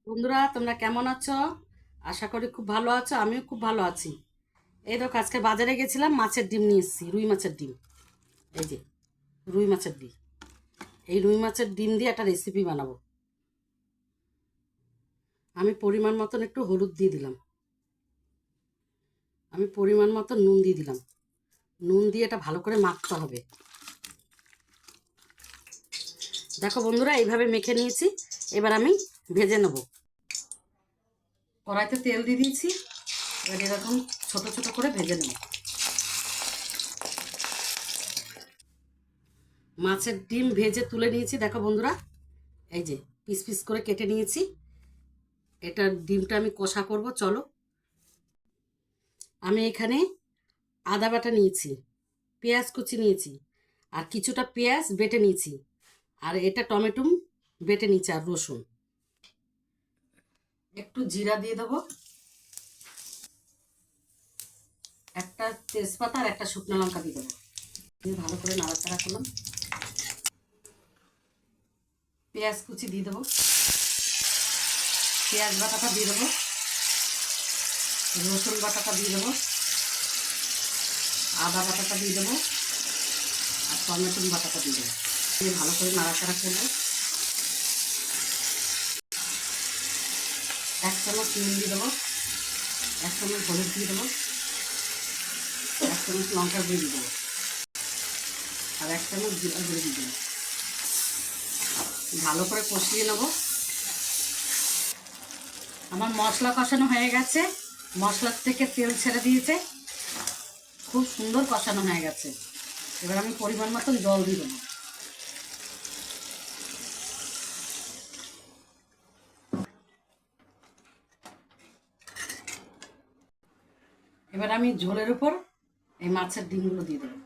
বন্ধুরা, তোমরা কেমন আছো? আশা করি খুব ভালো আছো। আমিও খুব ভালো আছি। এই দেখো, আজকে বাজারে গেছিলাম, মাছের ডিম নিয়ে এসেছি, রুই মাছের ডিম। এই যে রুই মাছের ডিম। এই রুই মাছের ডিম দিয়ে একটা রেসিপি বানাবো। আমি পরিমাণ মতন একটু হলুদ দিয়ে দিলাম। আমি পরিমাণ মতন নুন দিয়ে দিলাম। নুন দিয়ে এটা ভালো করে মাখতে হবে। দেখো বন্ধুরা, এইভাবে মেখে নিয়েছি। এবার আমি ভেজে নেব। কড়াইতে তেল দিয়ে দিয়েছি। এবার এরকম ছোট ছোট করে ভেজে নেব। মাছের ডিম ভেজে তুলে নিয়েছি। দেখো বন্ধুরা, এই যে পিস পিস করে কেটে নিয়েছি। এটা ডিমটা আমি কষা করব, চলো। আমি এখানে আদা বাটা নিয়েছি, পেঁয়াজ কুচি নিয়েছি, আর কিছুটা পেঁয়াজ বেটে নিয়েছি, আর এটা টমেটো বেটে নিয়েছি, আর রসুন। একটু জিরা দিয়ে দেবো, একটা তেজপাতা আর একটা শুকনো লঙ্কা দিয়ে দেবো। দিয়ে ভালো করে নাড়াচাড়া করলাম। পেঁয়াজ কুচি দিয়ে দেবো, পেঁয়াজ বাটাটা দিয়ে দেবো, রসুন বাটাটা দিয়ে দেবো, আদা বাটাটা দিয়ে দেবো, আর টমেটো বাটাটা দিয়ে দেবো। দিয়ে ভালো করে নাড়াচাড়া করবো। 1 চামচ নুন দিয়ে দেবো, 1 চামচ হলুদ দিয়ে দেবো, 1 চামচ লঙ্কা গুঁড়ো দিয়ে দেবো, আর 1 চামচ জিরা গুঁড়ো দিয়ে দেবো। ভালো করে কষিয়ে নেবো। আমার মশলা কষানো হয়ে গেছে, মশলার থেকে তেল ছেড়ে দিয়েছে, খুব সুন্দর কষানো হয়ে গেছে। এবার আমি পরিমাণ মতন জল দিয়ে দেবো। এবার আমি ঝোলের উপর এই মাছের ডিমগুলো দিয়ে দেবো।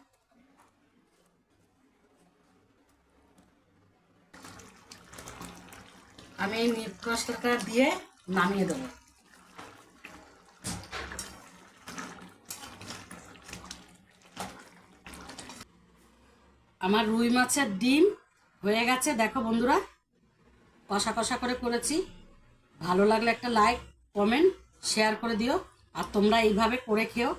আমি এই মিট মশলাটা দিয়ে নামিয়ে দেবো। আমার রুই মাছের ডিম হয়ে গেছে। দেখো বন্ধুরা, কষা কষা করে করেছি। ভালো লাগলে একটা লাইক, কমেন্ট, শেয়ার করে দিও। আর তোমরা এইভাবে করে খেও।